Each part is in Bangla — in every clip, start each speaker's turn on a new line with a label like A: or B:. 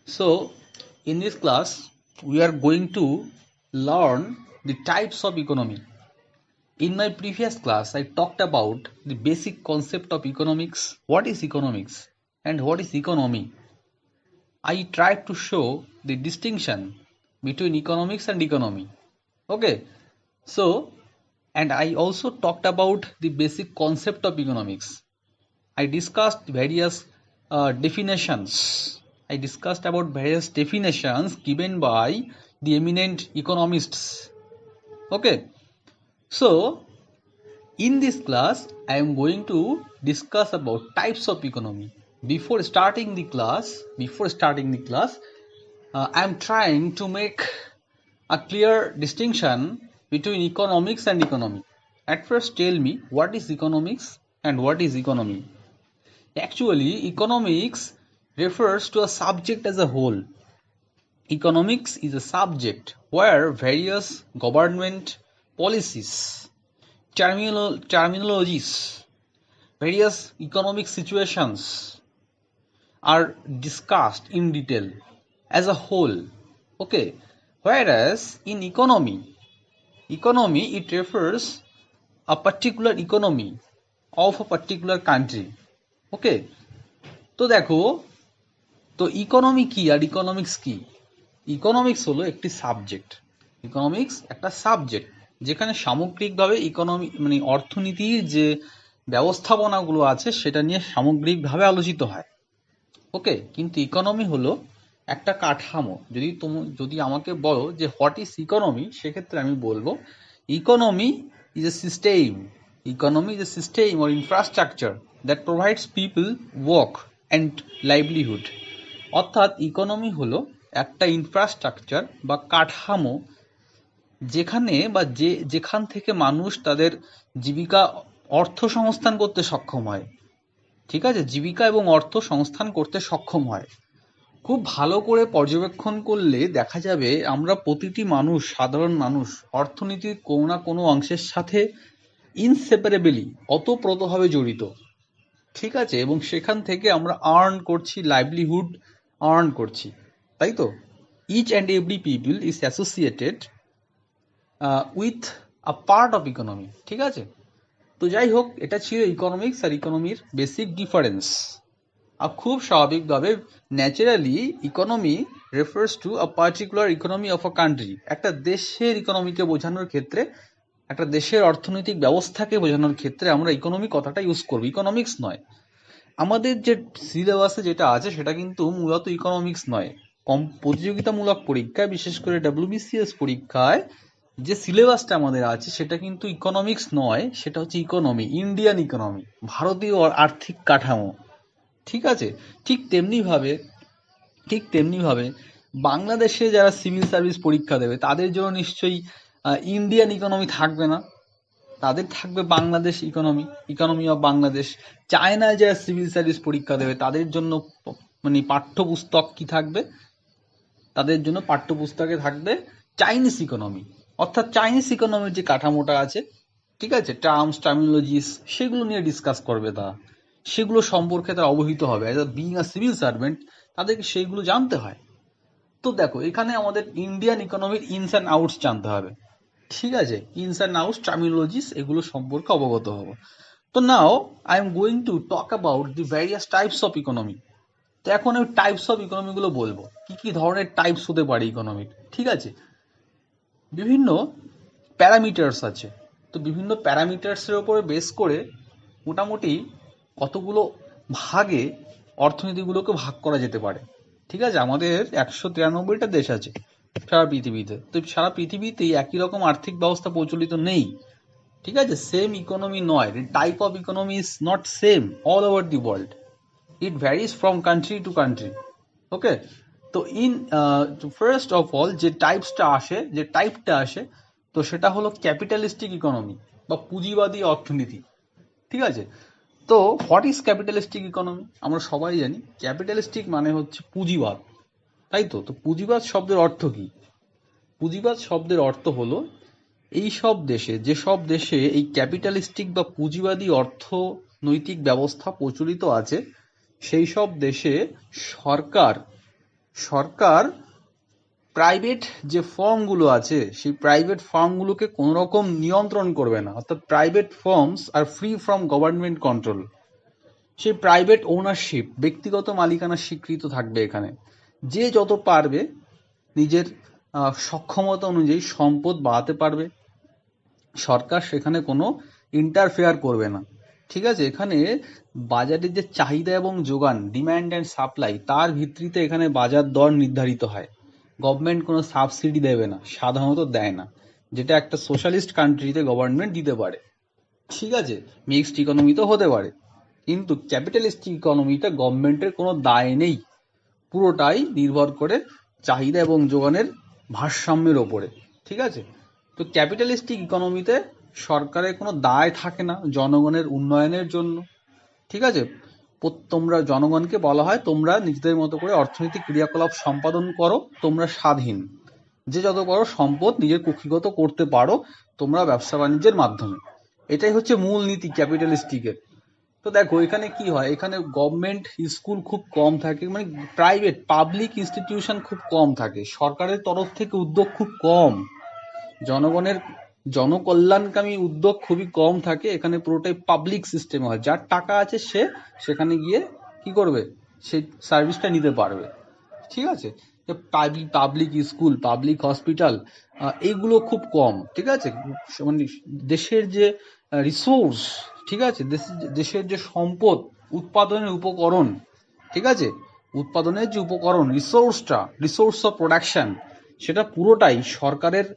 A: So, in this class, we are going to learn the types of economy. In my previous class, I talked about the basic concept of economics, what is economics, and what is economy. I tried to show the distinction between economics and economy. Okay, so, and I also talked about the basic concept of economics. I discussed various definitions. I discussed about various definitions given by the eminent economists. Okay, so in this class, I am going to discuss about types of economy. Before starting the class, I am trying to make a clear distinction between economics and economy. At first, tell me what is economics and what is economy. Actually, economics refers to a subject as a whole. Economics is a subject where various government policies, terminologies, various economic situations are discussed in detail as a whole. Okay. Whereas in economy it refers a particular economy of a particular country. Okay. তো দেখো, তো ইকোনমি কি আর ইকোনমিক্স কি? ইকোনমিক্স হলো একটি সাবজেক্ট। ইকোনমিক্স একটা সাবজেক্ট যেখানে সামগ্রিকভাবে ইকোনমি মানে অর্থনীতির যে ব্যবস্থাপনাগুলো আছে সেটা নিয়ে সামগ্রিকভাবে আলোচিত হয়। ওকে, কিন্তু ইকোনমি হলো একটা কাঠামো। যদি আমাকে বলো যে হোয়াট ইজ ইকোনমি, সেক্ষেত্রে আমি বলবো economy is a system. Economy is a system or infrastructure that provides people work and livelihood. অর্থাৎ ইকোনমি হলো একটা ইনফ্রাস্ট্রাকচার বা কাঠামো যেখান থেকে মানুষ তাদের জীবিকা অর্থ সংস্থান করতে সক্ষম হয়। ঠিক আছে, জীবিকা এবং অর্থ সংস্থান করতে সক্ষম হয়। খুব ভালো করে পর্যবেক্ষণ করলে দেখা যাবে আমরা প্রতিটি মানুষ, সাধারণ মানুষ অর্থনীতির কোনো না কোনো অংশের সাথে ইনসেপারেবলি ওতপ্রোতভাবে জড়িত। ঠিক আছে, এবং সেখান থেকে আমরা আর্ন করছি, লাইভলিহুড আর্ন করছি, তাই তো? Each and every people is associated with a part of economy. ঠিক আছে, তো যাই হোক, এটা ছিল ইকোনমিক্স আর ইকোনমির বেসিক ডিফারেন্স। আর খুব স্বাভাবিকভাবে naturally economy refers to a particular economy of a country. একটা দেশের ইকোনমিকে বোঝানোর ক্ষেত্রে, একটা দেশের অর্থনৈতিক ব্যবস্থাকে বোঝানোর ক্ষেত্রে আমরা ইকোনমি কথাটা ইউজ করবো, ইকোনমিক্স নয়। আমাদের যে সিলেবাসে যেটা আছে সেটা কিন্তু মূলত ইকোনমিক্স নয়। প্রতিযোগিতামূলক পরীক্ষায়, বিশেষ করে WBCS পরীক্ষায় যে সিলেবাসটা আমাদের আছে সেটা কিন্তু ইকোনমিক্স নয়, সেটা হচ্ছে ইকোনমি, ইন্ডিয়ান ইকোনমি, ভারতীয় আর্থিক কাঠামো। ঠিক আছে, ঠিক তেমনি ভাবে বাংলাদেশে যারা সিভিল সার্ভিস পরীক্ষা দেবে তাদের জন্য নিশ্চয়ই ইন্ডিয়ান ইকোনমি থাকবে না, তাদের থাকবে Bangladesh economy, economy of Bangladesh. চায়নায় যারা সিভিল সার্ভিস পরীক্ষা দেবে তাদের জন্য মানে পাঠ্যপুস্তক কি থাকবে? তাদের জন্য পাঠ্যপুস্তকে থাকবে চাইনিজ ইকোনমি। অর্থাৎ চাইনিজ ইকোনমির যে কাঠামোটা আছে, ঠিক আছে, টার্মস, টার্মিনোলজিস, সেগুলো নিয়ে ডিসকাস করবে তারা, সেগুলো সম্পর্কে তারা অবহিত হবে। As a being a civil servant তাদেরকে সেইগুলো জানতে হয়। তো দেখো, এখানে আমাদের ইন্ডিয়ান ইকোনমির ইনস অ্যান্ড আউটস জানতে হবে। ঠিক আছে, ইনস অ্যান্ড আউটস, টার্মিনোলজিস, এগুলো সম্পর্কে অবগত হব। তো now I am going to talk about the various types of economy. তো এখন আমি টাইপস অফ ইকোনমিগুলো বলবো, কি কি ধরনের টাইপস হতে পারে ইকোনমির। ঠিক আছে, বিভিন্ন প্যারামিটার্স আছে। তো বিভিন্ন প্যারামিটার্সের উপরে বেস করে মোটামুটি কতগুলো ভাগে অর্থনীতিগুলোকে ভাগ করা যেতে পারে। ঠিক আছে, আমাদের 193টা দেশ আছে সারা পৃথিবীতে। তো সারা পৃথিবীতেই একই রকম আর্থিক ব্যবস্থা প্রচলিত নেই। ঠিক আছে, সেম ইকোনমি নয়, type of economy is not same all over the world. It varies from country to country. Okay, তো ফার্স্ট অফ অল যে টাইপটা আসে, তো সেটা হলো ক্যাপিটালিস্টিক ইকোনমি বা পুঁজিবাদী অর্থনীতি। ঠিক আছে, তো হোয়াট ইজ ক্যাপিটালিস্টিক ইকোনমি? আমরা সবাই জানি ক্যাপিটালিস্টিক মানে হচ্ছে পুঁজিবাদ, তাই তো? তো পুঁজিবাদ শব্দের অর্থ কি? পুঁজিবাদ শব্দের অর্থ হলো যেসব দেশে এই ক্যাপিটালিস্টিক বা পুঁজিবাদী অর্থনৈতিক ব্যবস্থা প্রচলিত আছে, সেই সব দেশে সরকার সরকার প্রাইভেট যে ফার্মগুলো আছে সেই প্রাইভেট ফার্মগুলোকে কোনো রকম নিয়ন্ত্রণ করবে না, অর্থাৎ private firms are free from government control. সেই প্রাইভেট ওনারশিপ, ব্যক্তিগত মালিকানা স্বীকৃত থাকবে এখানে। যে যত পারবে নিজের সক্ষমতা অনুযায়ী সম্পদ বাড়াতে পারবে, সরকার সেখানে কোনো ইন্টারফেয়ার করবে না। ঠিক আছে, এখানে বাজারের যে চাহিদা এবং যোগান, ডিম্যান্ড অ্যান্ড সাপ্লাই, তার ভিত্তিতে এখানে বাজার দর নির্ধারিত হয়। গভর্নমেন্ট কোনো সাবসিডি দেবে না, সাধারণত দেয় না, যেটা একটা সোশ্যালিস্ট কান্ট্রিতে গভর্নমেন্ট দিতে পারে। ঠিক আছে, মিক্সড ইকোনমি তো হতে পারে, কিন্তু ক্যাপিটালিস্টিক ইকোনমিতে গভর্নমেন্টের কোনো দায় নেই, পুরোটাই নির্ভর করে চাহিদা এবং যোগানের ভারসাম্যের ওপরে। ঠিক আছে, তো ক্যাপিটালিস্টিক ইকোনমিতে সরকারের কোনো দায় থাকে না জনগণের উন্নয়নের জন্য। ঠিক আছে, তোমরা জনগণকে বলা হয় তোমরা নিজেদের মতো করে অর্থনৈতিক ক্রিয়াকলাপ সম্পাদন করো, তোমরা স্বাধীন, যে যত পারো সম্পদ নিজের কুক্ষিগত করতে পারো তোমরা ব্যবসা বাণিজ্যের মাধ্যমে। এটাই হচ্ছে মূল নীতি ক্যাপিটালিস্টিকের। তো দেখো এখানে কি হয়, এখানে গভর্নমেন্ট স্কুল খুব কম থাকে, মানে প্রাইভেট পাবলিক ইনস্টিটিউশন খুব কম থাকে, সরকারের তরফ থেকে উদ্যোগ খুব কম, জনগণের জনকল্যাণকামী উদ্যোগ খুবই কম থাকে। এখানে পুরোটাই পাবলিক সিস্টেম হয়, যার টাকা আছে সে সেখানে গিয়ে কি করবে, সেই সার্ভিসটা নিতে পারবে। ঠিক আছে, পাবলিক স্কুল, পাবলিক হসপিটাল, এইগুলো খুব কম। ঠিক আছে, মানে দেশের যে রিসোর্স, ঠিক আছে, দেশের যে সম্পদ, উৎপাদনের উপকরণ, ঠিক আছে, উৎপাদনের যে উপকরণ, রিসোর্স অফ প্রোডাকশন, সেটা পুরোটাই সরকারের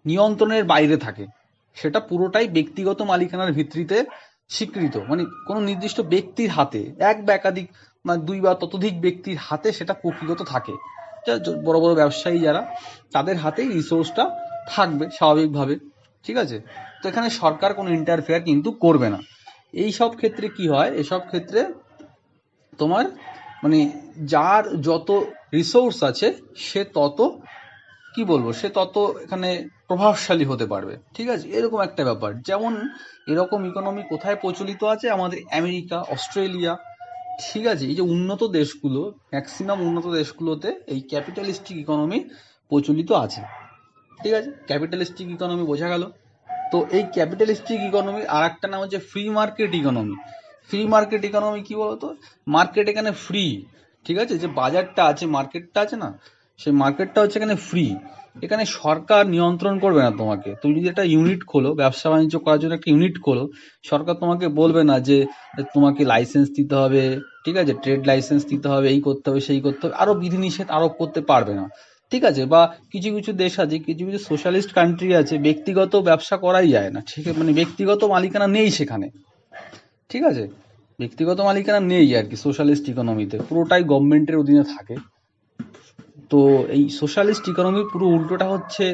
A: নিয়ন্ত্রণের বাইরে থাকে, সেটা পুরোটাই ব্যক্তিগত মালিকানার ভিত্তিতে স্বীকৃত, মানে কোনো নির্দিষ্ট ব্যক্তির হাতে, এক বা একাধিক মানে দুই বা ততোধিক ব্যক্তির হাতে সেটা কক্ষিগত থাকে। বড় বড় ব্যবসায়ী যারা, তাদের হাতেই রিসোর্সটা থাকবে স্বাভাবিকভাবে। ঠিক আছে, তো এখানে সরকার কোনো ইন্টারফেয়ার কিন্তু করবে না। এই সব ক্ষেত্রে কি হয়, এসব ক্ষেত্রে তোমার মানে যার যত রিসোর্স আছে সে তত কি বলবো, সে তত এখানে প্রভাবশালী হতে পারবে। ঠিক আছে, এরকম একটা ব্যাপার। যেমন এরকম ইকোনমি কোথায় প্রচলিত আছে, আমাদের আমেরিকা, অস্ট্রেলিয়া। ঠিক আছে, এই যে উন্নত দেশগুলো, ম্যাক্সিমাম উন্নত দেশগুলোতে এই ক্যাপিটালিস্টিক ইকোনমি প্রচলিত আছে। ঠিক আছে, ক্যাপিটালিস্টিক ইকোনমি বোঝা গেল। তো এই ক্যাপিটালিস্টিক ইকোনমির আর একটা নাম হচ্ছে free market economy. Free market economy কি বলতো, মার্কেট এখানে ফ্রি। ঠিক আছে, যে বাজারটা আছে, মার্কেটটা আছে না, সেই মার্কেটটা হচ্ছে এখানে ফ্রি। এখানে সরকার নিয়ন্ত্রণ করবে না তোমাকে। তুমি যদি একটা ইউনিট খোলো, ব্যবসা বাণিজ্য করার জন্য একটা ইউনিট খোলো, সরকার তোমাকে বলবে না যে তোমাকে লাইসেন্স দিতে হবে, ঠিক আছে, ট্রেড লাইসেন্স দিতে হবে, এই করতে হবে, সেই করতে হবে, আরো বিধিনিষেধ আরোপ করতে পারবে না। ঠিক আছে, বা কিছু কিছু দেশ আছে, কিছু কিছু সোশ্যালিস্ট কান্ট্রি আছে, ব্যক্তিগত ব্যবসা করাই যায় না। ঠিক আছে, মানে ব্যক্তিগত মালিকানা নেই সেখানে। ঠিক আছে, ব্যক্তিগত মালিকানা নেই আর কি সোশ্যালিস্ট ইকোনমিতে, পুরোটাই গভর্নমেন্টের অধীনে থাকে। তো এই সোশ্যালিস্ট ইকোনমির পুরো উল্টোটা হচ্ছে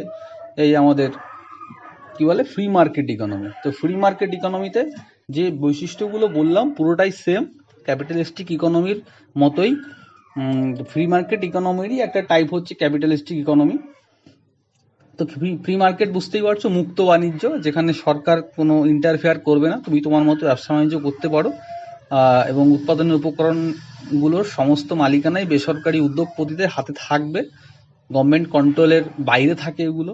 A: এই আমাদের কি বলে ফ্রি মার্কেট ইকোনমি। তো ফ্রি মার্কেট ইকোনমিতে যে বৈশিষ্ট্যগুলো বললাম পুরোটাই সেম ক্যাপিটালিস্টিক ইকোনমির মতোই। ফ্রি মার্কেট ইকোনমিরই একটা টাইপ হচ্ছে ক্যাপিটালিস্টিক ইকোনমি। তো ফ্রি মার্কেট বুঝতেই পারছো, মুক্ত বাণিজ্য, যেখানে সরকার কোনো ইন্টারফেয়ার করবে না, তুমি তোমার মতো ব্যবসা বাণিজ্য করতে পারো, এবং উৎপাদনের উপকরণগুলোর সমস্ত মালিকানাই বেসরকারি উদ্যোগপতিদের হাতে থাকবে, গভর্নমেন্ট কন্ট্রোলের বাইরে থাকে এগুলো।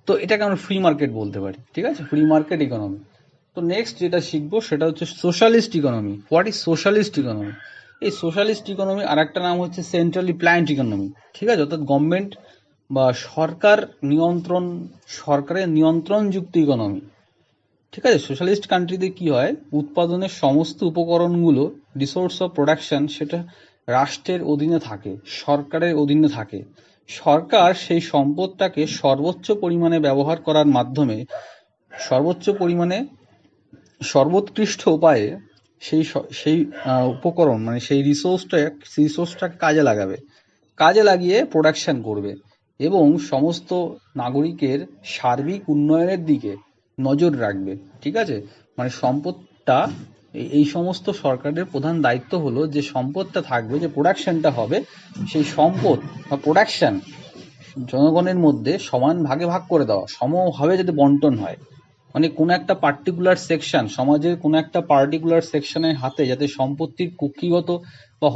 A: তো এটাকে আমরা ফ্রি মার্কেট বলতে পারি। ঠিক আছে, ফ্রি মার্কেট ইকোনমি। তো নেক্সট যেটা শিখবো সেটা হচ্ছে socialist economy. What is socialist economy? এই সোশ্যালিস্ট ইকোনমি আর একটা নাম হচ্ছে সেন্ট্রালি প্ল্যান্ড ইকোনমি। ঠিক আছে, অর্থাৎ গভর্নমেন্ট বা সরকারের নিয়ন্ত্রণযুক্ত ইকোনমি। ঠিক আছে, সোশ্যালিস্ট কান্ট্রিতে কি হয়, উৎপাদনের সমস্ত উপকরণগুলো, রিসোর্স অফ প্রোডাকশন, সেটা রাষ্ট্রের অধীনে থাকে, সরকারের অধীনে থাকে। সরকার সেই সম্পদটাকে সর্বোচ্চ পরিমাণে ব্যবহার করার মাধ্যমে সর্বোচ্চ পরিমাণে সর্বোৎকৃষ্ট উপায়ে সেই উপকরণ, মানে সেই রিসোর্সটাকে কাজে লাগিয়ে প্রোডাকশন করবে এবং সমস্ত নাগরিকের সার্বিক উন্নয়নের দিকে নজর রাখবে। ঠিক আছে, মানে সম্পদটা, এই সমস্ত সরকারের প্রধান দায়িত্ব হলো যে সম্পদটা থাকবে, যে প্রোডাকশনটা হবে, সেই সম্পদ বা প্রোডাকশন জনগণের মধ্যে সমান ভাগে ভাগ করে দেওয়া, সমভাবে যাতে বন্টন হয়। মানে কোন একটা পার্টিকুলার সেকশন, সমাজের কোন একটা পার্টিকুলার সেকশনের হাতে যাতে সম্পত্তির কুক্ষিগত বা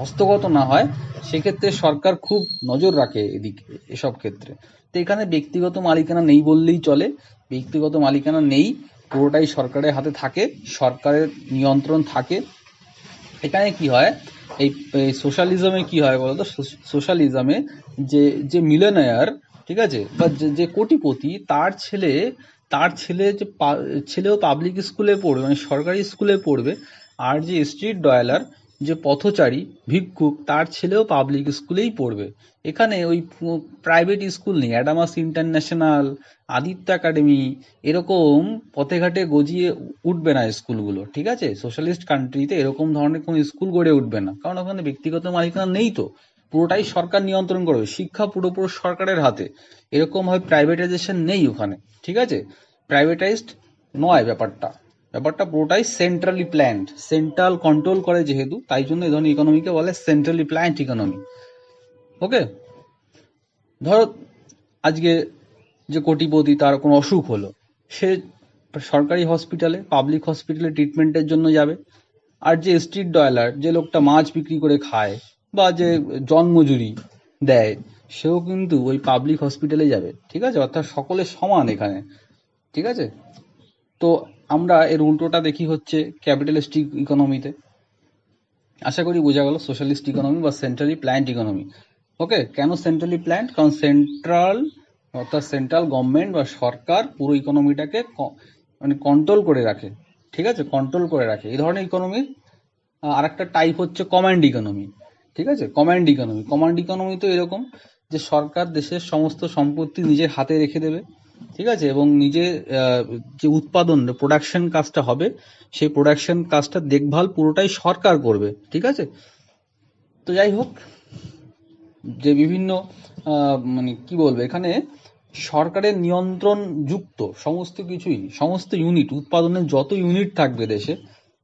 A: হস্তগত না হয়, সেক্ষেত্রে সরকার খুব নজর রাখে এদিকে, এসব ক্ষেত্রে। তো এখানে ব্যক্তিগত মালিকানা নেই বললেই চলে, ব্যক্তিগত মালিকানা নেই, পুরোটাই সরকারের হাতে থাকে, সরকারের নিয়ন্ত্রণ থাকে। এখানে কি হয়, এই সোশ্যালিজমে কি হয় বলতো, সোশ্যালিজমে যে যে মিলেনিয়ার, ঠিক আছে, বা যে কোটিপতি, তার ছেলে ছেলেও পাবলিক স্কুলে পড়বে, মানে সরকারি স্কুলে পড়বে। আর যে স্ট্রিট ডয়েলার, যে পথচারী ভিক্ষুক, তার ছেলেও পাবলিক স্কুলেই পড়বে। এখানে ওই প্রাইভেট স্কুল নেই, অ্যাডামাস ইন্টারন্যাশনাল, আদিত্য একাডেমি, এরকম পথে ঘাটে গজিয়ে উঠবে না স্কুলগুলো, ঠিক আছে। সোশ্যালিস্ট কান্ট্রিতে এরকম ধরনের কোনো স্কুল গড়ে উঠবে না, কারণ ওখানে ব্যক্তিগত মালিকানা নেই, তো পুরোটাই সরকার নিয়ন্ত্রণ করবে, শিক্ষা পুরোপুরি সরকারের হাতে, এরকম ভাবে প্রাইভেটাইজেশন নেই ওখানে, ঠিক আছে। প্রাইভেটাইজড নয় ব্যাপারটা, ব্যাপারটা পুরোটাই সেন্ট্রালি প্ল্যান্ড, সেন্ট্রাল কন্ট্রোল করে যেহেতু, তাই জন্য এই ধরনের ইকোনমিকে বলে সেন্ট্রালি প্ল্যান্ড ইকোনমি। ওকে, ধরো আজকে যে কোটিপতি, তার কোনো অসুখ হলো, সে সরকারি হসপিটালে, পাবলিক হসপিটালে ট্রিটমেন্টের জন্য যাবে। আর যে স্ট্রিট ডয়েলার, যে লোকটা মাছ বিক্রি করে খায় বা যে জন্মজুরি দেয়, সেও কিন্তু ওই পাবলিক হসপিটালে যাবে, ঠিক আছে। অর্থাৎ সকলে সমান এখানে, ঠিক আছে। তো আমরা এর উল্টোটা দেখি হচ্ছে ক্যাপিটালিস্টিক ইকোনমিতে। আশা করি বোঝা গেল সোশ্যালিস্ট ইকোনমি বা সেন্ট্রালি প্ল্যান্ড ইকোনমি। ওকে, কেন সেন্ট্রালি প্ল্যান্ড? কারণ সেন্ট্রাল, অর্থাৎ সেন্ট্রাল গভর্নমেন্ট বা সরকার পুরো ইকোনমিটাকে মানে কন্ট্রোল করে রাখে, ঠিক আছে, কন্ট্রোল করে রাখে। এই ধরনের ইকোনমির আরেকটা টাইপ হচ্ছে কমান্ড ইকোনমি, ঠিক আছে। কমান্ড ইকোনমি তো এরকম যে সরকার দেশের সমস্ত সম্পত্তি নিজের হাতে রেখে দেবে, ঠিক আছে, এবং নিজে যে উৎপাদন, প্রোডাকশন কাজটা হবে, সেই প্রোডাকশন কাজটা দেখভাল পুরোটাই সরকার করবে, ঠিক আছে। তো যাই হোক, যে বিভিন্ন মানে কি বলবো, এখানে সরকারের নিয়ন্ত্রণ যুক্ত সমস্ত কিছুই, সমস্ত ইউনিট, উৎপাদনের যত ইউনিট থাকবে দেশে,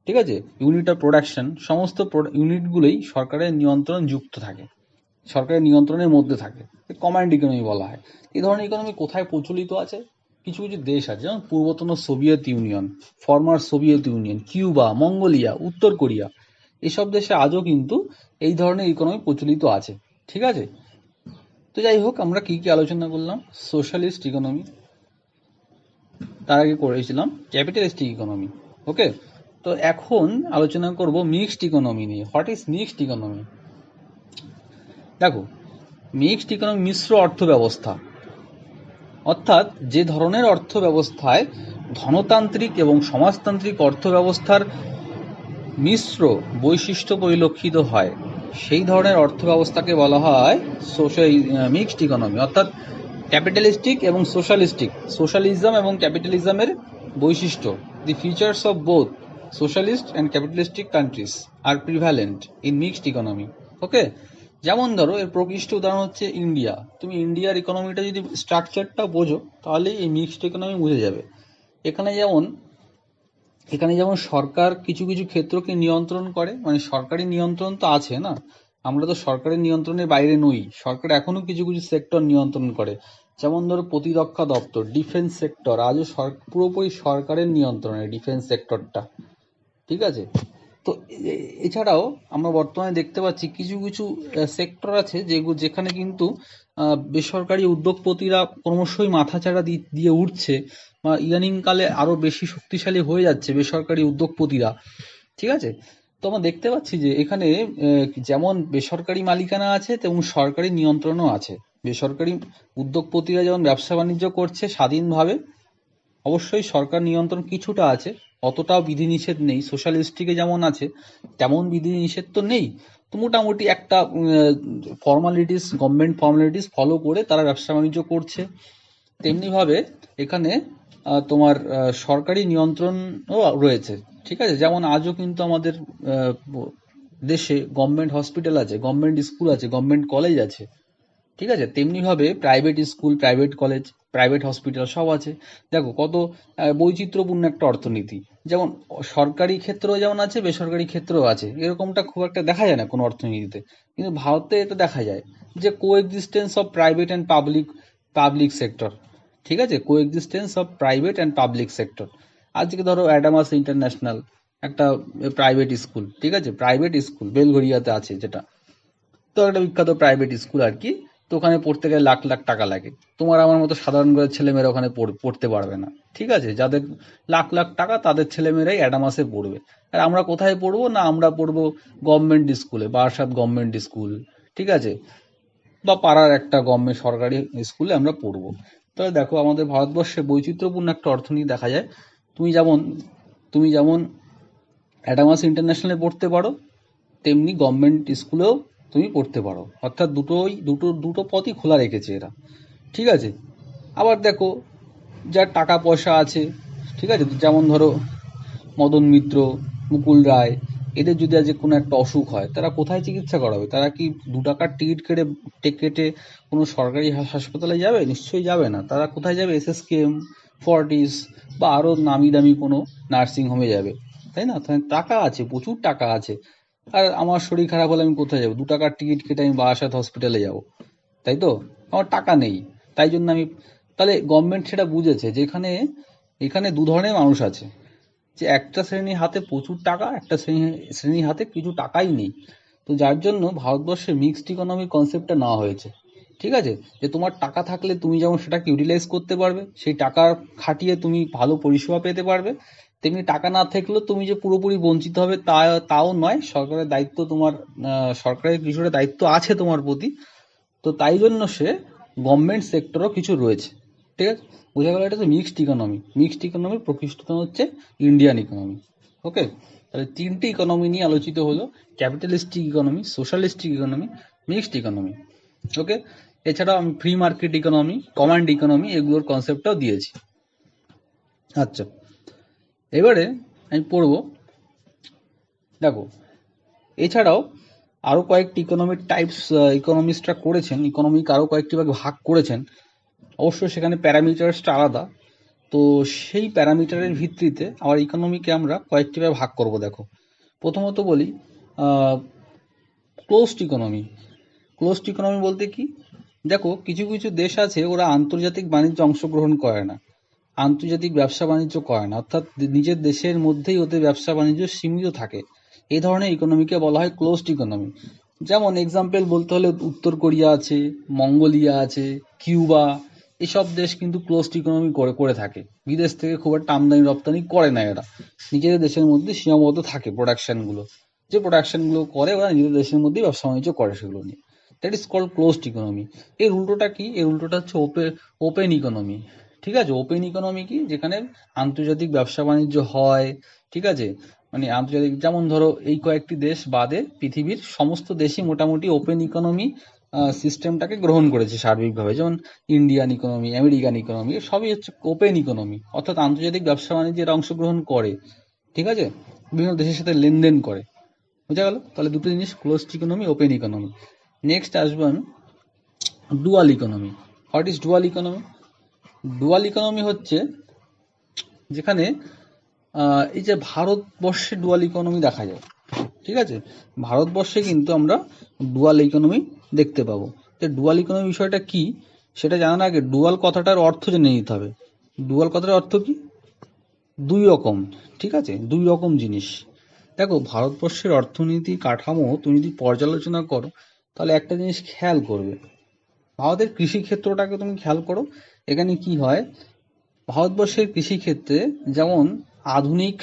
A: ঠিক আছে, ইউনিট অফ প্রোডাকশন, সমস্ত ইউনিটগুলোই সরকারের নিয়ন্ত্রণ যুক্ত থাকে, সরকারের নিয়ন্ত্রণের মধ্যে থাকে। কমান্ড ইকোনমি বলা হয়। এই ধরনের ইকোনমি কোথায় প্রচলিত আছে? কিছু কিছু দেশ আছে, যেমন পূর্বতন Soviet Union, former Soviet Union, Cuba, Mongolia, উত্তর কোরিয়া, এসব দেশে আজও কিন্তু এই ধরনের ইকোনমি প্রচলিত আছে, ঠিক আছে। তো যাই হোক, আমরা কি কি আলোচনা করলাম? সোশ্যালিস্ট ইকোনমি, তার আগে করেছিলাম ক্যাপিটালিস্টিক ইকোনমি। ওকে, তো এখন আলোচনা করব মিক্সড ইকোনমি নিয়ে। What is mixed economy? দেখো, মিক্সড ইকোনমি মিশ্র অর্থ ব্যবস্থা, অর্থাৎ যে ধরনের অর্থ ব্যবস্থায় ধনতান্ত্রিক এবং সমাজতান্ত্রিক অর্থ ব্যবস্থার মিশ্র বৈশিষ্ট্য পরিলক্ষিত হয়, সেই ধরনের অর্থ ব্যবস্থাকে বলা হয় মিক্সড ইকোনমি। অর্থাৎ ক্যাপিটালিস্টিক এবং সোশ্যালিস্টিক, সোশ্যালিজম এবং ক্যাপিটালিজমের বৈশিষ্ট্য, the features of both socialist and capitalistic countries are prevalent in mixed economy. Okay, যেমন ধরো এর প্রকৃষ্ট উদাহরণ হচ্ছে ইন্ডিয়া। তুমি ইন্ডিয়ার ইকোনমিটা যদি স্ট্রাকচারটা বোঝো, তাহলে এই মিক্সড ইকোনমি বুঝে যাবে। এখানে যেমন সরকার কিছু কিছু ক্ষেত্রকে নিয়ন্ত্রণ করে, মানে সরকারি নিয়ন্ত্রণ তো আছে না, আমরা তো সরকারের নিয়ন্ত্রণের বাইরে নই, সরকার এখনো কিছু কিছু সেক্টর নিয়ন্ত্রণ করে। যেমন ধরো প্রতিরক্ষা দপ্তর, ডিফেন্স সেক্টর আজও পুরোপুরি সরকারের নিয়ন্ত্রণে, ডিফেন্স সেক্টরটা, ঠিক আছে। তো এছাড়াও আমরা বর্তমানে দেখতে পাচ্ছি কিছু কিছু সেক্টর আছে যেখানে কিন্তু বেসরকারি উদ্যোগপতিরা ক্রমশই মাথাচাড়া দিয়ে উঠছে, বা ইদানিং কালে আরো বেশি শক্তিশালী হয়ে যাচ্ছে বেসরকারি উদ্যোগপতিরা, ঠিক আছে। তো আমরা দেখতে পাচ্ছি যে এখানে যেমন বেসরকারি মালিকানা আছে, তেমন সরকারি নিয়ন্ত্রণও আছে। বেসরকারি উদ্যোগপতিরা যেমন ব্যবসা বাণিজ্য করছে স্বাধীনভাবে, অবশ্যই সরকার নিয়ন্ত্রণ কিছুটা আছে, অতটাও বিধিনিষেধ নেই। সোশ্যালিস্টিকে যেমন আছে তেমন বিধিনিষেধ তো নেই, তো মোটামুটি একটা গভর্নমেন্ট ফর্মালিটিস ফলো করে তারা ব্যবসা বাণিজ্য করছে। তেমনি ভাবে এখানে তোমার সরকারি নিয়ন্ত্রণও রয়েছে, ঠিক আছে। যেমন আজও কিন্তু আমাদের দেশে গভর্নমেন্ট হসপিটাল আছে, গভর্নমেন্ট স্কুল আছে, গভর্নমেন্ট কলেজ আছে, ঠিক আছে। তেমনি ভাবে private school, private college, private hospital সব আছে। দেখো কত বৈচিত্র্যপূর্ণ একটা অর্থনীতি, যেমন সরকারি ক্ষেত্রেও যেমন আছে, বেসরকারি ক্ষেত্রেও আছে, এরকমটা খুব একটা দেখা যায় না কোনো অর্থনীতিতে, কিন্তু ভারতে এটা দেখা যায় যে coexistence of private and public sector, ঠিক আছে, coexistence of private and public sector. আজকে ধরো অ্যাডামাস ইন্টারন্যাশনাল একটা প্রাইভেট স্কুল, ঠিক আছে, প্রাইভেট স্কুল বেলঘরিয়াতে আছে, যেটা তো একটা বিখ্যাত প্রাইভেট স্কুল আর কি। তো ওখানে পড়তে গেলে লাখ লাখ টাকা লাগে। তোমার আমার মতো সাধারণ ঘরের ছেলেমেয়েরা ওখানে পড়তে পারবে না, ঠিক আছে। যাদের লাখ লাখ টাকা তাদের ছেলেমেয়েরাই অ্যাডামাসে পড়বে। আর আমরা কোথায় পড়বো না, আমরা পড়বো গভর্নমেন্ট স্কুলে, বারাসাত গভর্নমেন্ট স্কুল, ঠিক আছে, বা পাড়ার একটা গভর্নমেন্ট সরকারি স্কুলে আমরা পড়বো। তবে দেখো আমাদের ভারতবর্ষে বৈচিত্র্যপূর্ণ একটা অর্থনীতি দেখা যায়। তুমি যেমন অ্যাডামাস ইন্টারন্যাশনালে পড়তে পারো, তেমনি গভর্নমেন্ট স্কুলেও তুমি পড়তে পারো। অর্থাৎ দুটো পথই খোলা রেখেছে এরা, ঠিক আছে। আবার দেখো যার টাকা পয়সা আছে, ঠিক আছে, যেমন ধরো মদন মিত্র, মুকুল রায়, এদের যদি আজ কোনো একটা অসুখ হয়, তারা কোথায় চিকিৎসা করাবে? তারা কি 2 টাকার টিকিট কেটে কোনো সরকারি হাসপাতালে যাবে? নিশ্চয়ই যাবে না। তারা কোথায় যাবে? এসএসকেএম, ফর্টিস বা আরো নামি দামি কোনো নার্সিং হোমে যাবে, তাই না? তাহলে টাকা আছে, প্রচুর টাকা আছে। আর আমার শরীর খারাপ হলে আমি কোথায় যাবো? 2 টাকার টিকিট কেটে আমি বারাসাত হসপিটালে যাব, তাই তো? আমার টাকা নেই, তাই জন্য আমি, তাহলে গভর্নমেন্ট সেটা বুঝেছে যে এখানে দু ধরনের মানুষ আছে, যে একটা শ্রেণীর হাতে প্রচুর টাকা, একটা শ্রেণীর হাতে কিছু টাকাই নেই। তো যার জন্য ভারতবর্ষে মিক্সড ইকোনমি কনসেপ্টটা নেওয়া হয়েছে, ঠিক আছে। যে তোমার টাকা থাকলে তুমি যেমন সেটাকে ইউটিলাইজ করতে পারবে, সেই টাকা খাটিয়ে তুমি ভালো পরিষেবা পেতে পারবে, তেমনি টাকা না থাকলেও তুমি যে পুরোপুরি বঞ্চিত হবে তাও নয়। সরকারের দায়িত্ব তোমার, সরকারের কিছুটা দায়িত্ব আছে তোমার প্রতি। তো তাই জন্য সে গভর্নমেন্ট সেক্টরও কিছু রয়েছে, ঠিক আছে। বোঝা গেল, এটা তো মিক্সড ইকোনমির প্রকৃষ্টতম হচ্ছে ইন্ডিয়ান ইকোনমি। ওকে, তাহলে 3টে ইকোনমি নিয়ে আলোচিত হলো: capitalistic economy, socialistic economy, mixed economy. Okay, এছাড়াও আমি free market economy, command economy এগুলোর কনসেপ্টটাও দিয়েছি। আচ্ছা, এবারে আমি পড়বো, দেখো এছাড়াও আরো কয়েকটি ইকোনমিক টাইপস ইকোনমিস্টরা করেছেন, ইকোনমিক আরো কয়েকটি ভাগে ভাগ করেছেন। অবশ্য সেখানে প্যারামিটারসটা আলাদা। তো সেই প্যারামিটারের ভিত্তিতে আমার ইকোনমিকে আমরা কয়েকটি ভাগে ভাগ করব। দেখো, প্রথমত বলি ক্লোজড ইকোনমি। ক্লোজড ইকোনমি বলতে কি? দেখো, কিছু কিছু দেশ আছে ওরা আন্তর্জাতিক বাণিজ্যে অংশগ্রহণ করে না, আন্তর্জাতিক ব্যবসা বাণিজ্য করে না, অর্থাৎ নিজের দেশের মধ্যেই ওদের ব্যবসা বাণিজ্য সীমিত থাকে। এই ধরনের ইকোনমিকে বলা হয় ক্লোজড ইকোনমি। যেমন এক্সাম্পল বলতে হলে উত্তর কোরিয়া আছে, মঙ্গোলিয়া আছে, কিউবা, এসব দেশ কিন্তু ক্লোজড ইকোনমি করে থাকে। বিদেশ থেকে খুব একটা আমদানি রপ্তানি করে না এরা, নিজেদের দেশের মধ্যে সীমাবদ্ধ থাকে প্রোডাকশনগুলো। যে প্রোডাকশনগুলো করে ওরা নিজেদের দেশের মধ্যেই ব্যবসা বাণিজ্য করে, সেগুলো নিয়ে। That is called closed economy. এর উল্টোটা কি? এর উল্টোটা হচ্ছে ওপেন ইকোনমি। ঠিক আছে, ওপেন ইকোনমি কি? যেখানে আন্তর্জাতিক ব্যবসা বাণিজ্য হয়, ঠিক আছে। মানে আন্তর্জাতিক, যেমন ধরো এই কয়েকটি দেশ বাদে পৃথিবীর সমস্ত দেশই মোটামুটি ওপেন ইকোনমি সিস্টেমটাকে গ্রহণ করেছে সার্বিকভাবে। যেমন ইন্ডিয়ান ইকোনমি, আমেরিকান ইকোনমি, সবই হচ্ছে ওপেন ইকোনমি, অর্থাৎ আন্তর্জাতিক ব্যবসা বাণিজ্যের অংশগ্রহণ করে, ঠিক আছে, বিভিন্ন দেশের সাথে লেনদেন করে। বোঝা গেল? তাহলে দুটো জিনিস, closed economy, open economy. Next আসবো আমি dual economy. What is dual economy? Dual economy হচ্ছে যেখানে এই যে ভারতবর্ষে ডুয়াল ইকোনমি দেখা যায়, ঠিক আছে। ভারতবর্ষে কিন্তু আমরা ডুয়াল ইকোনমি দেখতে পাবো। তো ডুয়াল ইকোনমি বিষয়টা কি সেটা জানার আগে ডুয়াল কথাটার অর্থ জেনে নিতে হবে। ডুয়াল কথাটার অর্থ কি? দুই রকম, ঠিক আছে, দুই রকম জিনিস। দেখো, ভারতবর্ষের অর্থনীতি কাঠামো তুমি যদি পর্যালোচনা করো, তাহলে একটা জিনিস খেয়াল করবে। ভারতের কৃষি ক্ষেত্রটাকে তুমি খেয়াল করো। এখানে কি হয়, ভারতবর্ষের কৃষি ক্ষেত্রে যেমন আধুনিক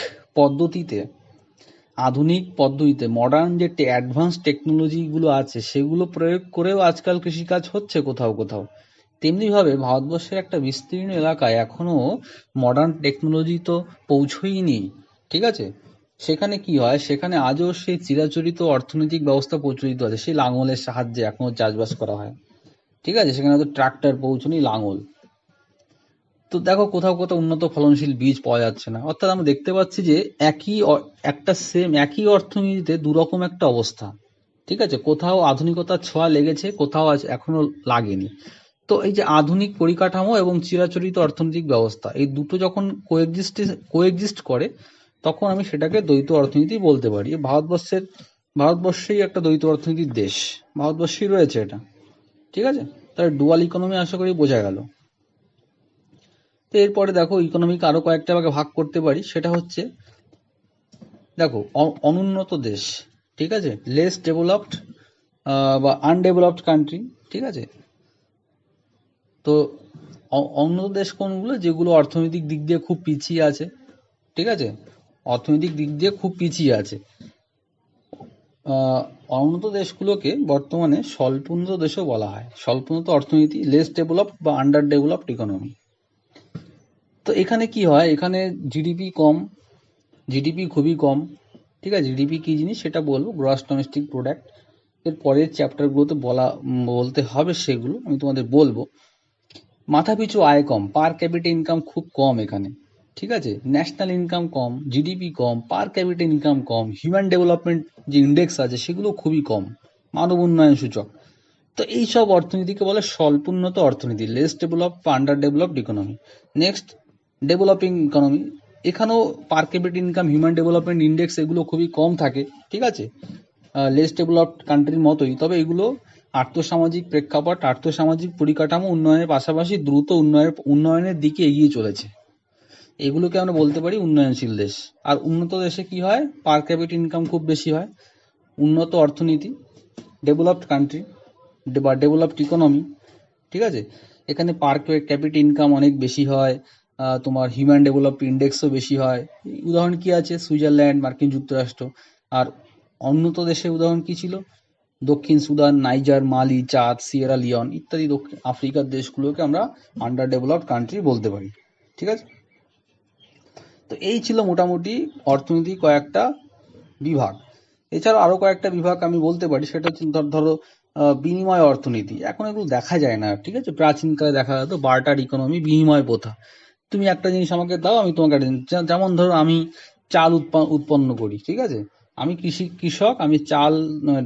A: পদ্ধতিতে মডার্ন যে অ্যাডভান্স টেকনোলজিগুলো আছে সেগুলো প্রয়োগ করেও আজকাল কৃষিকাজ হচ্ছে কোথাও কোথাও। তেমনিভাবে ভারতবর্ষের একটা বিস্তীর্ণ এলাকায় এখনো মডার্ন টেকনোলজি তো পৌঁছয়নি, ঠিক আছে। সেখানে কি হয়, সেখানে আজও সেই চিরাচরিত অর্থনৈতিক ব্যবস্থা প্রচলিত আছে, সেই লাঙলের সাহায্যে এখনো চাষবাস করা হয়, ঠিক আছে। সেখানে তো ট্রাক্টর পৌঁছনি, লাঙল। তো দেখো, কোথাও কোথাও উন্নত ফলনশীল বীজ পাওয়া যাচ্ছে না। অর্থাৎ আমরা দেখতে পাচ্ছি যে একই অর্থনীতিতে দুরকম একটা অবস্থা, ঠিক আছে। কোথাও আধুনিকতার ছোঁয়া লেগেছে, কোথাও এখনো লাগেনি। তো এই যে আধুনিক পরিকাঠামো এবং চিরাচরিত অর্থনৈতিক ব্যবস্থা, এই দুটো যখন কোএক্সিস্ট করে, তখন আমি সেটাকে দ্বৈত অর্থনীতি বলতে পারি। ভারতবর্ষেই একটা দ্বৈত অর্থনীতির দেশ, ভারতবর্ষেই রয়েছে এটা, ঠিক আছে। তাহলে ডুয়াল ইকোনমি আশা করি বোঝা গেল। তো এরপরে দেখো ইকোনমিকে আরো কয়েকটা ভাগে ভাগ করতে পারি, সেটা হচ্ছে দেখো অনুন্নত দেশ, ঠিক আছে, লেস ডেভেলপড বা আনডেভেলপড কান্ট্রি, ঠিক আছে। তো উন্নত দেশ কোনগুলো? যেগুলো অর্থনৈতিক দিক দিয়ে খুব পিছিয়ে আছে, ঠিক আছে, অর্থনৈতিক দিক দিয়ে খুব পিছিয়ে আছে। অনুন্নত দেশগুলোকে বর্তমানে স্বল্পোন্নত দেশও বলা হয়। স্বল্পোন্নত অর্থনীতি, লেস ডেভেলপড বা আন্ডার ডেভেলপড ইকোনমি। তো এখানে কি হয়, এখানে জিডিপি কম, জিডিপি খুবই কম, ঠিক আছে। জিডিপি কি জিনিস সেটা বলবো, গ্রস ডোমেস্টিক প্রোডাক্ট। এর পরের চ্যাপ্টারগুলোতে বলতে হবে, সেগুলো আমি তোমাদের বলবো। মাথাপিছু আয় কম, পার ক্যাপিটা ইনকাম খুব কম এখানে, ঠিক আছে। ন্যাশনাল ইনকাম কম, জিডিপি কম, পার ক্যাপিটা ইনকাম কম, হিউম্যান ডেভেলপমেন্ট যে ইন্ডেক্স আছে সেগুলো খুবই কম, মানব উন্নয়ন সূচক। তো এইসব অর্থনীতিকে বলে স্বল্পোন্নত অর্থনীতি, লেস ডেভেলপ বা under developed economy. Next, developing economy. এখানেও per capita income, human development index এগুলো খুবই কম থাকে, ঠিক আছে, লেস ডেভেলপড কান্ট্রির মতোই। তবে এগুলো আর্থসামাজিক প্রেক্ষাপট, আর্থসামাজিক পরিকাঠামো উন্নয়নের পাশাপাশি দ্রুত উন্নয়নের দিকে এগিয়ে চলেছে। এগুলোকে আমরা বলতে পারি উন্নয়নশীল দেশ। আর উন্নত দেশে কি হয়, পার ক্যাপিটা ইনকাম খুব বেশি হয়, উন্নত অর্থনীতি, ডেভেলপড কান্ট্রি বা ডেভেলপড ইকোনমি, ঠিক আছে। এখানে পার ক্যাপিটা ইনকাম অনেক বেশি হয়, তোমার হিউম্যান ডেভেলপ ইন্ডেক্সও বেশি হয়। উদাহরণ কি আছে, সুইজারল্যান্ড, মার্কিন যুক্তরাষ্ট্র। আর উন্নত দেশের উদাহরণ কি ছিল, দক্ষিণ সুদান, নাইজার, মালি, চাদ, সিয়েরা লিওন ইত্যাদি দক্ষিণ আফ্রিকার দেশগুলোকে আমরা আন্ডার ডেভেলপড কান্ট্রি বলতে পারি, ঠিক আছে। তো এই ছিল মোটামুটি অর্থনীতি কয়েকটা বিভাগ। এছাড়াও আরো কয়েকটা বিভাগ আমি বলতে পারি, সেটা হচ্ছে ধরো বিনিময় অর্থনীতি। এখন এগুলো দেখা যায় না, ঠিক আছে। প্রাচীনকালে দেখা যেত বার্টার ইকোনমি, বিনিময় প্রথা। তুমি একটা জিনিস আমাকে দাও, আমি তোমাকে একটা জিনিস, যেমন ধরো আমি চাল উৎপন্ন করি, ঠিক আছে। আমি কৃষক, আমি চাল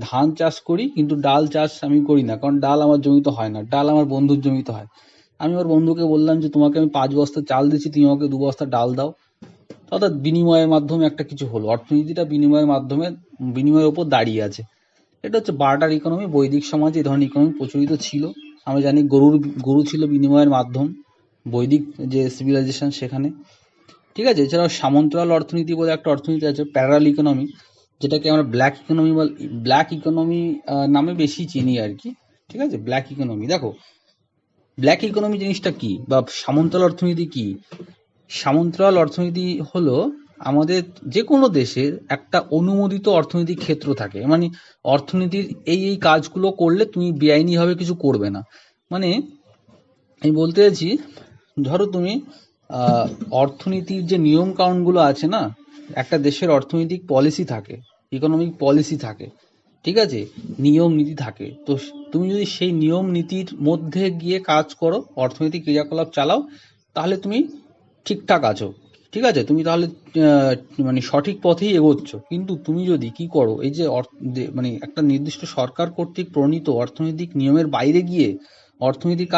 A: ধান চাষ করি, কিন্তু ডাল চাষ আমি করি না, কারণ ডাল আমার জমিতে হয় না, ডাল আমার বন্ধুর জমিতে হয়। আমি আমার বন্ধুকে বললাম যে তোমাকে আমি 5 বস্তা চাল দিচ্ছি, তুমি আমাকে 2 বস্তা ডাল দাও। অর্থাৎ বিনিময়ের মাধ্যমে একটা কিছু হলো, অর্থনীতিটা বিনিময়ের মাধ্যমে, বিনিময়ের উপর দাঁড়িয়ে আছে। এটা হচ্ছে বার্টার ইকোনমি। বৈদিক সমাজে এই ধরনের ইকোনমি প্রচলিত ছিল। আমরা জানি গরু ছিল বিনিময়ের মাধ্যম, বৈদিক যে সিভিলাইজেশন সেখানে, ঠিক আছে। এছাড়াও সামন্তরাল অর্থনীতি বলে একটা অর্থনীতি আছে, প্যারালাল ইকোনমি, যেটাকে আমরা ব্ল্যাক ইকোনমি নামে বেশি চিনি আর কি, ঠিক আছে। ব্ল্যাক ইকোনমি, দেখো ব্ল্যাক ইকোনমি জিনিসটা কি, বা সামন্তরাল অর্থনীতি কি। সামন্তরাল অর্থনীতি হলো আমাদের যে কোনো দেশের একটা অনুমোদিত অর্থনৈতিক ক্ষেত্র থাকে, মানে অর্থনীতির এই কাজগুলো করলে তুমি বেআইনিভাবে কিছু করবে না। মানে আমি বলতে চাইছি, ধরো তুমি অর্থনীতির যে নিয়ম কানুনগুলো আছে না, একটা দেশের অর্থনৈতিক পলিসি থাকে, ইকোনমিক পলিসি থাকে, ঠিক আছে, নিয়ম নীতি থাকে। তো তুমি যদি সেই নিয়ম নীতির মধ্যে গিয়ে কাজ করো, অর্থনৈতিক ক্রিয়াকলাপ চালাও, তাহলে তুমি ঠিকঠাক আছো, ঠিক আছে, তুমি তাহলে মানে সঠিক পথেই এগোচ্ছ। কিন্তু তুমি যদি কি করো, এই যে মানে একটা নির্দিষ্ট সরকার কর্তৃক প্রণীত অর্থনৈতিক নিয়মের বাইরে গিয়ে অর্থনৈতিক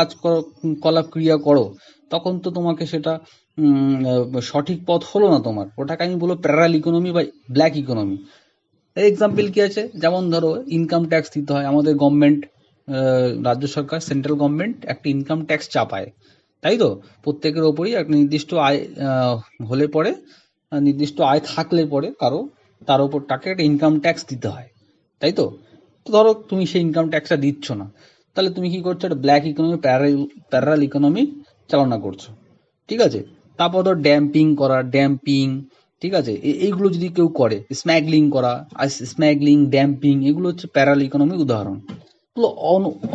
A: কলাপ ক্রিয়া করো, তখন তো তোমাকে সেটা সঠিক পথ হলো না তোমার। ওটাকে আমি বলবো প্যারালাল ইকোনমি বা ব্ল্যাক ইকোনমি। এক্সাম্পল কি আছে, যেমন ধরো ইনকাম ট্যাক্স দিতে হয় আমাদের গভর্নমেন্ট, রাজ্য সরকার, সেন্ট্রাল গভর্নমেন্ট একটা ইনকাম ট্যাক্স চাপায়, তাই তো। প্রত্যেকের ওপরই একটা নির্দিষ্ট আয় হলে পরে, নির্দিষ্ট আয় থাকলে পরে কারো, তার ওপর তাকে একটা ইনকাম ট্যাক্স দিতে হয়, তাই তো। তো ধরো তুমি সেই ইনকাম ট্যাক্সটা দিচ্ছ না, তাহলে তুমি কি করছো, একটা ব্ল্যাক ইকোনমি, প্যারালাল ইকোনমি চালনা করছো, ঠিক আছে। তারপর ধর ড্যাম্পিং, ঠিক আছে, এইগুলো যদি কেউ করে, স্ম্যাগলিং করা, স্ম্যাগলিং, ড্যাম্পিং, এগুলো হচ্ছে প্যারালাল ইকোনমির উদাহরণ। এগুলো